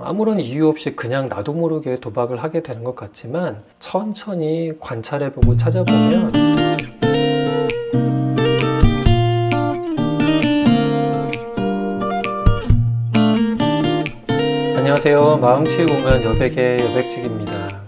아무런 이유 없이 그냥 나도 모르게 도박을 하게 되는 것 같지만 천천히 관찰해보고 찾아보면 안녕하세요. 마음치유공간 여백의 여백직입니다.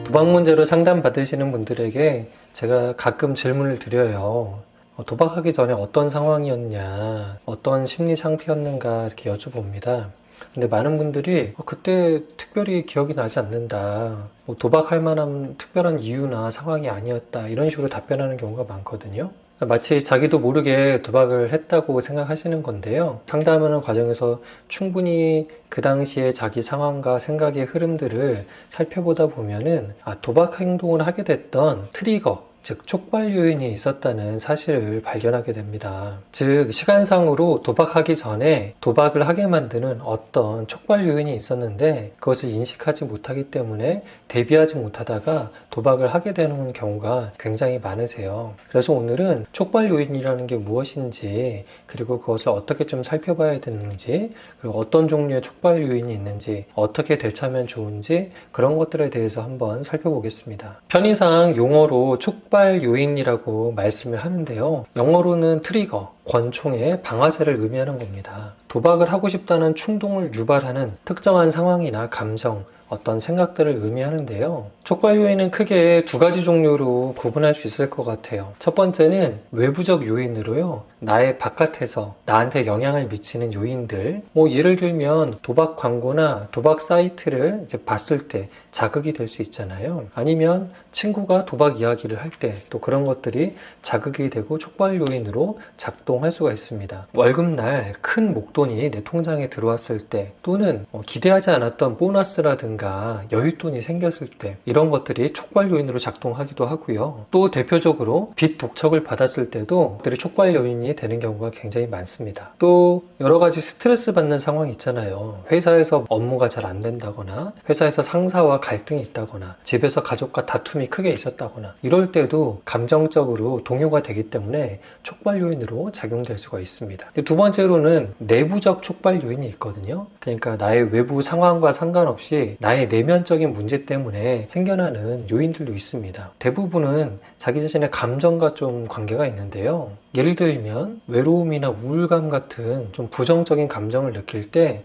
도박 문제로 상담 받으시는 분들에게 제가 가끔 질문을 드려요. 도박하기 전에 어떤 상황이었냐, 어떤 심리 상태였는가 이렇게 여쭤봅니다. 근데 많은 분들이 그때 특별히 기억이 나지 않는다, 도박할 만한 특별한 이유나 상황이 아니었다, 이런 식으로 답변하는 경우가 많거든요. 마치 자기도 모르게 도박을 했다고 생각하시는 건데요. 상담하는 과정에서 충분히 그 당시에 자기 상황과 생각의 흐름들을 살펴보다 보면은 도박 행동을 하게 됐던 트리거, 즉 촉발 요인이 있었다는 사실을 발견하게 됩니다. 즉 시간상으로 도박하기 전에 도박을 하게 만드는 어떤 촉발 요인이 있었는데 그것을 인식하지 못하기 때문에 대비하지 못하다가 도박을 하게 되는 경우가 굉장히 많으세요. 그래서 오늘은 촉발 요인이라는 게 무엇인지, 그리고 그것을 어떻게 좀 살펴봐야 되는지, 그리고 어떤 종류의 촉발 요인이 있는지, 어떻게 대처하면 좋은지, 그런 것들에 대해서 한번 살펴보겠습니다. 편의상 용어로 촉발 요인이라고 말씀을 하는데요. 영어로는 트리거, 권총의 방아쇠를 의미하는 겁니다. 도박을 하고 싶다는 충동을 유발하는 특정한 상황이나 감정, 어떤 생각들을 의미하는데요. 촉발 요인은 크게 두 가지 종류로 구분할 수 있을 것 같아요. 첫 번째는 외부적 요인으로요. 나의 바깥에서 나한테 영향을 미치는 요인들, 예를 들면 도박 광고나 도박 사이트를 이제 봤을 때 자극이 될 수 있잖아요. 아니면 친구가 도박 이야기를 할 때 또 그런 것들이 자극이 되고 촉발 요인으로 작동할 수가 있습니다. 월급날 큰 목돈이 내 통장에 들어왔을 때, 또는 기대하지 않았던 보너스라든가 여윳돈이 생겼을 때, 이런 것들이 촉발 요인으로 작동하기도 하고요. 또 대표적으로 빚 독촉을 받았을 때도 그들이 촉발 요인이 되는 경우가 굉장히 많습니다. 또 여러 가지 스트레스 받는 상황이 있잖아요. 회사에서 업무가 잘 안 된다거나, 회사에서 상사와 갈등이 있다거나, 집에서 가족과 다툼이 크게 있었다거나, 이럴 때도 감정적으로 동요가 되기 때문에 촉발 요인으로 작용될 수가 있습니다. 두 번째로는 내부적 촉발 요인이 있거든요. 그러니까 나의 외부 상황과 상관없이 나의 내면적인 문제 때문에 생겨나는 요인들도 있습니다. 대부분은 자기 자신의 감정과 좀 관계가 있는데요. 예를 들면 외로움이나 우울감 같은 좀 부정적인 감정을 느낄 때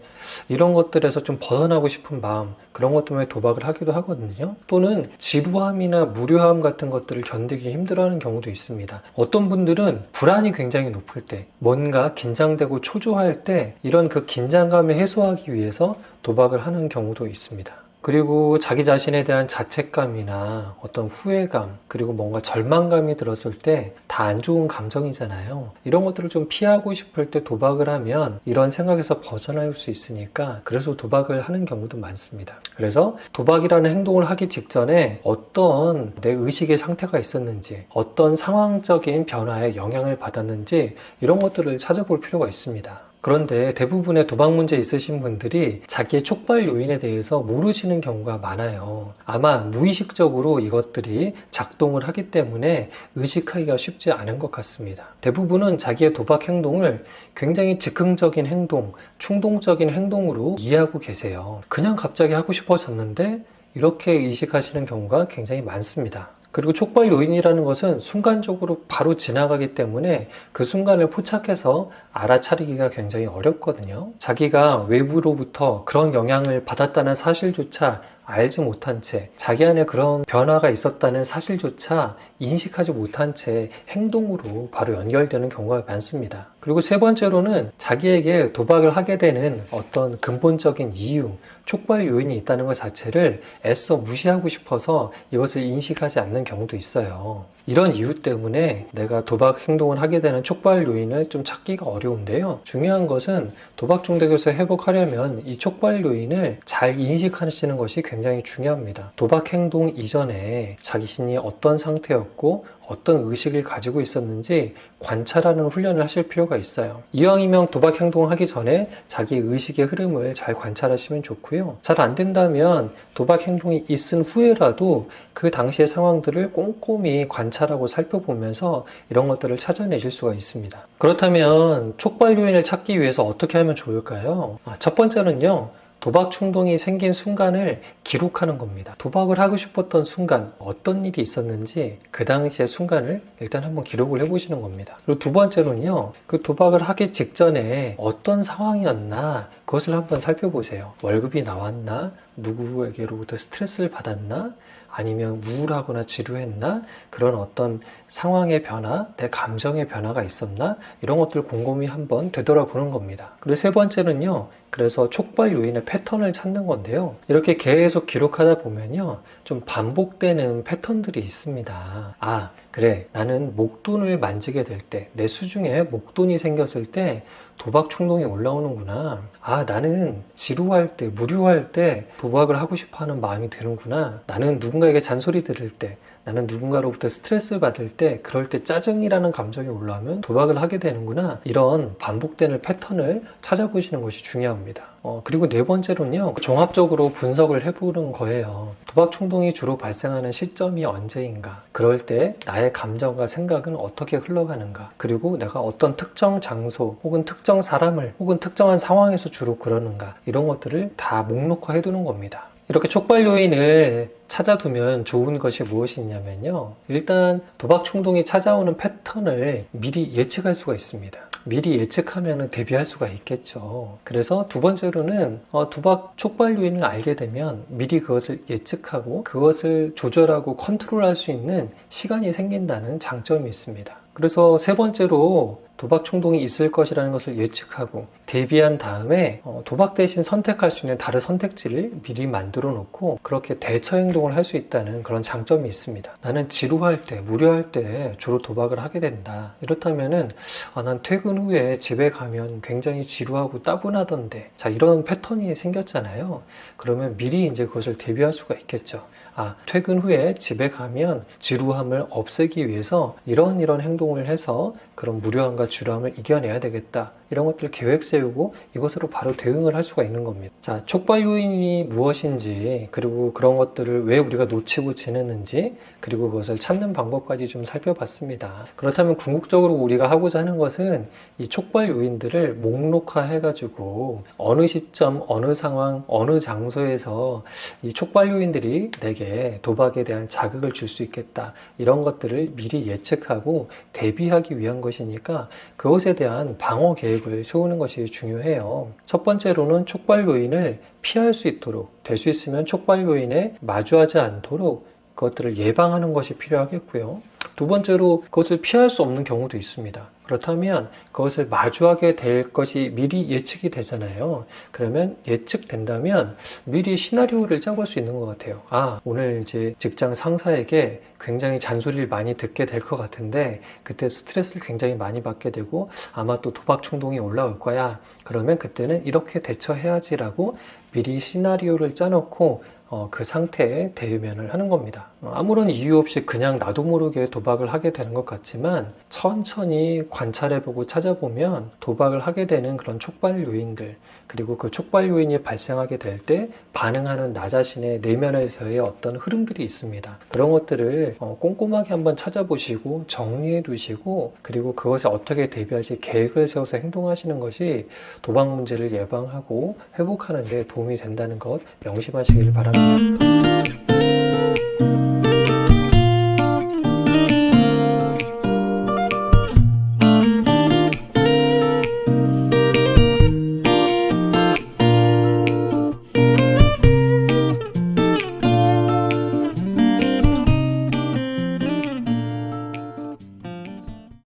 이런 것들에서 좀 벗어나고 싶은 마음, 그런 것 때문에 도박을 하기도 하거든요. 또는 지루함이나 무료함 같은 것들을 견디기 힘들어하는 경우도 있습니다. 어떤 분들은 불안이 굉장히 높을 때, 뭔가 긴장되고 초조할 때 이런 그 긴장감을 해소하기 위해서 도박을 하는 경우도 있습니다. 그리고 자기 자신에 대한 자책감이나 어떤 후회감, 그리고 뭔가 절망감이 들었을 때 다 안 좋은 감정이잖아요. 이런 것들을 좀 피하고 싶을 때 도박을 하면 이런 생각에서 벗어날 수 있으니까, 그래서 도박을 하는 경우도 많습니다. 그래서 도박이라는 행동을 하기 직전에 어떤 내 의식의 상태가 있었는지, 어떤 상황적인 변화에 영향을 받았는지, 이런 것들을 찾아볼 필요가 있습니다. 그런데 대부분의 도박 문제 있으신 분들이 자기의 촉발 요인에 대해서 모르시는 경우가 많아요. 아마 무의식적으로 이것들이 작동을 하기 때문에 의식하기가 쉽지 않은 것 같습니다. 대부분은 자기의 도박 행동을 굉장히 즉흥적인 행동, 충동적인 행동으로 이해하고 계세요. 그냥 갑자기 하고 싶어졌는데 이렇게 의식하시는 경우가 굉장히 많습니다. 그리고 촉발 요인이라는 것은 순간적으로 바로 지나가기 때문에 그 순간을 포착해서 알아차리기가 굉장히 어렵거든요. 자기가 외부로부터 그런 영향을 받았다는 사실조차 알지 못한 채, 자기 안에 그런 변화가 있었다는 사실조차 인식하지 못한 채 행동으로 바로 연결되는 경우가 많습니다. 그리고 세 번째로는 자기에게 도박을 하게 되는 어떤 근본적인 이유, 촉발 요인이 있다는 것 자체를 애써 무시하고 싶어서 이것을 인식하지 않는 경우도 있어요. 이런 이유 때문에 내가 도박 행동을 하게 되는 촉발 요인을 좀 찾기가 어려운데요. 중요한 것은 도박 중독에서 회복하려면 이 촉발 요인을 잘 인식하시는 것이 굉장히 중요합니다. 도박 행동 이전에 자기 자신이 어떤 상태였고 어떤 의식을 가지고 있었는지 관찰하는 훈련을 하실 필요가 있어요. 이왕이면 도박 행동을 하기 전에 자기 의식의 흐름을 잘 관찰하시면 좋고요. 잘 안 된다면 도박 행동이 있은 후에라도 그 당시의 상황들을 꼼꼼히 관찰하고 살펴보면서 이런 것들을 찾아내실 수가 있습니다. 그렇다면 촉발 요인을 찾기 위해서 어떻게 하면 좋을까요? 첫 번째는요, 도박 충동이 생긴 순간을 기록하는 겁니다. 도박을 하고 싶었던 순간 어떤 일이 있었는지 그 당시의 순간을 일단 한번 기록을 해보시는 겁니다. 그리고 두 번째로는요, 그 도박을 하기 직전에 어떤 상황이었나 그것을 한번 살펴보세요. 월급이 나왔나? 누구에게로부터 스트레스를 받았나? 아니면 우울하거나 지루했나? 그런 어떤 상황의 변화, 내 감정의 변화가 있었나? 이런 것들 곰곰이 한번 되돌아보는 겁니다. 그리고 세 번째는요, 그래서 촉발 요인의 패턴을 찾는 건데요. 이렇게 계속 기록하다 보면요, 좀 반복되는 패턴들이 있습니다. 아, 그래. 나는 목돈을 만지게 될 때, 내 수중에 목돈이 생겼을 때 도박 충동이 올라오는구나. 아, 나는 지루할 때, 무료할 때 도박을 하고 싶어 하는 마음이 드는구나. 나는 누군가에게 잔소리 들을 때, 나는 누군가로부터 스트레스 받을 때, 그럴 때 짜증이라는 감정이 올라오면 도박을 하게 되는구나. 이런 반복되는 패턴을 찾아보시는 것이 중요합니다. 그리고 네 번째로는요, 종합적으로 분석을 해보는 거예요. 도박 충동이 주로 발생하는 시점이 언제인가? 그럴 때 나의 감정과 생각은 어떻게 흘러가는가? 그리고 내가 어떤 특정 장소 혹은 특정 사람을 혹은 특정한 상황에서 주로 그러는가? 이런 것들을 다 목록화 해두는 겁니다. 이렇게 촉발 요인을 찾아두면 좋은 것이 무엇이 있냐면요. 일단 도박 충동이 찾아오는 패턴을 미리 예측할 수가 있습니다. 미리 예측하면 대비할 수가 있겠죠. 그래서 두 번째로는 도박 촉발 요인을 알게 되면 미리 그것을 예측하고 그것을 조절하고 컨트롤할 수 있는 시간이 생긴다는 장점이 있습니다. 그래서 세 번째로 도박 충동이 있을 것이라는 것을 예측하고 대비한 다음에 도박 대신 선택할 수 있는 다른 선택지를 미리 만들어 놓고 그렇게 대처 행동을 할 수 있다는 그런 장점이 있습니다. 나는 지루할 때, 무료할 때 주로 도박을 하게 된다. 이렇다면은 난 퇴근 후에 집에 가면 굉장히 지루하고 따분하던데, 자, 이런 패턴이 생겼잖아요. 그러면 미리 이제 그것을 대비할 수가 있겠죠. 아, 퇴근 후에 집에 가면 지루함을 없애기 위해서 이런 행동을 해서 그런 무료함과 지루함을 이겨내야 되겠다. 이런 것들 계획 세우고 이것으로 바로 대응을 할 수가 있는 겁니다. 자, 촉발 요인이 무엇인지, 그리고 그런 것들을 왜 우리가 놓치고 지내는지, 그리고 그것을 찾는 방법까지 좀 살펴봤습니다. 그렇다면 궁극적으로 우리가 하고자 하는 것은 이 촉발 요인들을 목록화 해가지고 어느 시점, 어느 상황, 어느 장소에서 이 촉발 요인들이 내게 도박에 대한 자극을 줄 수 있겠다. 이런 것들을 미리 예측하고 대비하기 위한 것이니까 그것에 대한 방어 계획을 세우는 것이 중요해요. 첫 번째로는 촉발 요인을 피할 수 있도록, 될 수 있으면 촉발 요인에 마주하지 않도록 그것들을 예방하는 것이 필요하겠고요. 두 번째로 그것을 피할 수 없는 경우도 있습니다. 그렇다면 그것을 마주하게 될 것이 미리 예측이 되잖아요. 그러면 예측된다면 미리 시나리오를 짜볼 수 있는 것 같아요. 아, 오늘 이제 직장 상사에게 굉장히 잔소리를 많이 듣게 될 것 같은데 그때 스트레스를 굉장히 많이 받게 되고 아마 또 도박 충동이 올라올 거야. 그러면 그때는 이렇게 대처해야지라고 미리 시나리오를 짜놓고 그 상태에 대면을 하는 겁니다. 아무런 이유 없이 그냥 나도 모르게 도박을 하게 되는 것 같지만 천천히 관찰해보고 찾아보면 도박을 하게 되는 그런 촉발 요인들, 그리고 그 촉발 요인이 발생하게 될 때 반응하는 나 자신의 내면에서의 어떤 흐름들이 있습니다. 그런 것들을 꼼꼼하게 한번 찾아보시고 정리해 두시고 그리고 그것에 어떻게 대비할지 계획을 세워서 행동하시는 것이 도박 문제를 예방하고 회복하는 데 도움이 된다는 것 명심하시길 바랍니다.